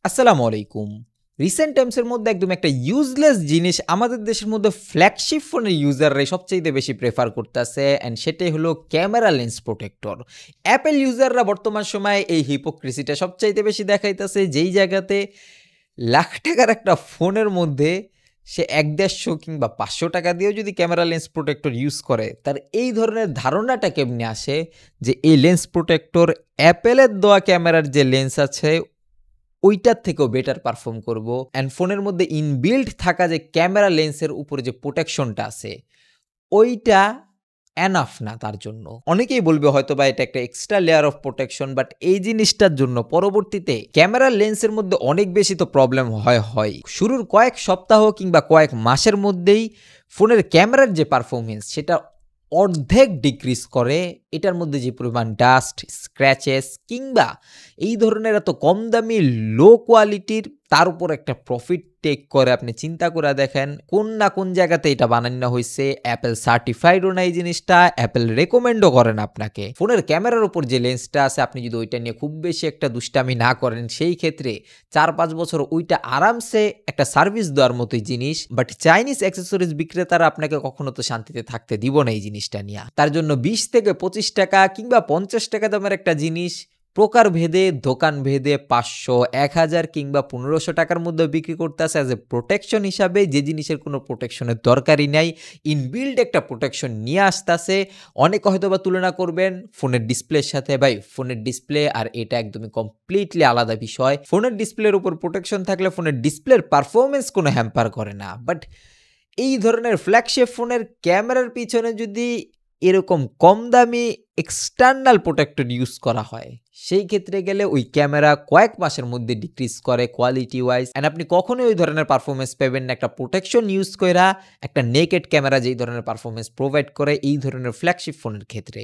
আসসালামু আলাইকুম। রিসেন্ট টাইমসের মধ্যে একদম একটা ইউজলেস জিনিস আমাদের দেশের মধ্যে ফ্ল্যাগশিপ ফোনের ইউজাররাই সবচাইতে বেশি প্রেফার করতেছে অ্যান্ড সেটাই হলো ক্যামেরা লেন্স প্রোটেক্টর। অ্যাপেল ইউজাররা বর্তমান সময়ে এই হিপোক্রিসিটা সবচাইতে বেশি দেখাইতেছে, যেই জায়গাতে লাখ টাকার একটা ফোনের মধ্যে সে ১-১৫০ কিংবা ৫০০ টাকা দিয়েও যদি ক্যামেরা লেন্স প্রোটেক্টর ইউজ করে, তার এই ধরনের ধারণাটা কেমনে আসে যে এই লেন্স প্রোটেক্টর অ্যাপেলের দেওয়া ক্যামেরার যে লেন্স আছে ওইটার থেকেও বেটার পারফর্ম করব। অ্যান্ড ফোনের মধ্যে ইনবিল্ট থাকা যে ক্যামেরা লেন্সের উপরে যে প্রোটেকশনটা আছে ওইটা এনাফ না তার জন্য। অনেকেই বলবে হয়তো বা এটা একটা extra layer of protection, but এই জিনিসটার জন্য পরবর্তীতে ক্যামেরা লেন্সের মধ্যে অনেক বেশি তো প্রবলেম হয় শুরুর কয়েক সপ্তাহ কিংবা কয়েক মাসের মধ্যেই ফোনের ক্যামেরার যে পারফরমেন্স সেটা অর্ধেক ডিক্রিজ করে। এটার মধ্যে যে পরিমাণ ডাস্ট, স্ক্র্যাচেস কিংবা এই ধরনের এত কম দামি লো কোয়ালিটির তার উপর একটা প্রফিট টেক করে, আপনি চিন্তা করে দেখেন কোন না কোন জায়গাতে এটা বানানো হয়েছে। অ্যাপেল সার্টিফাইডও না এই জিনিসটা, অ্যাপেল রেকমেন্ডও করেন আপনাকে। ফোনের ক্যামেরার উপর যে লেন্সটা আছে আপনি যদি ওইটা নিয়ে খুব বেশি একটা দুষ্টামি না করেন, সেই ক্ষেত্রে ৪-৫ বছর ওইটা আরামসে একটা সার্ভিস দেওয়ার মতোই জিনিস। বাট চাইনিজ অ্যাক্সেসরিজ বিক্রেতারা আপনাকে কখনো তো শান্তিতে থাকতে দিব না এই জিনিসটা নিয়ে। তার জন্য ২০ থেকে ২৫ টাকা কিংবা ৫০ টাকা দামের একটা জিনিস প্রকার ভেদে, দোকান ভেদে ৫০০, ১০০০ কিংবা ১৫০০ টাকার মধ্যে বিক্রি করতেছে অ্যাজ এ প্রোটেকশন হিসাবে, যে জিনিসের কোনো প্রোটেকশনের দরকারই নাই। ইনবিল্ড একটা প্রোটেকশন নিয়ে আসতেছে। অনেকে হয়তো বা তুলনা করবেন ফোনের ডিসপ্লের সাথে। ভাই, ফোনের ডিসপ্লে আর এটা একদমই কমপ্লিটলি আলাদা বিষয়। ফোনের ডিসপ্লের উপর প্রোটেকশন থাকলে ফোনের ডিসপ্লের পারফরমেন্স কোনো হ্যাম্পার করে না, বাট এই ধরনের ফ্ল্যাগশিপ ফোনের ক্যামেরার পিছনে যদি এরকম কম দামি এক্সটার্নাল প্রোটেক্টর ইউজ করা হয়, সেই ক্ষেত্রে গেলে ওই ক্যামেরা কয়েক মাসের মধ্যে ডিক্রিজ করে কোয়ালিটি ওয়াইজ। অ্যান্ড আপনি কখনোই ওই ধরনের পারফরমেন্স পাবেন না একটা প্রোটেকশন ইউজ করা একটা নেকেড ক্যামেরা যেই ধরনের পারফরমেন্স প্রোভাইড করে এই ধরনের ফ্ল্যাগশিপ ফোনের ক্ষেত্রে।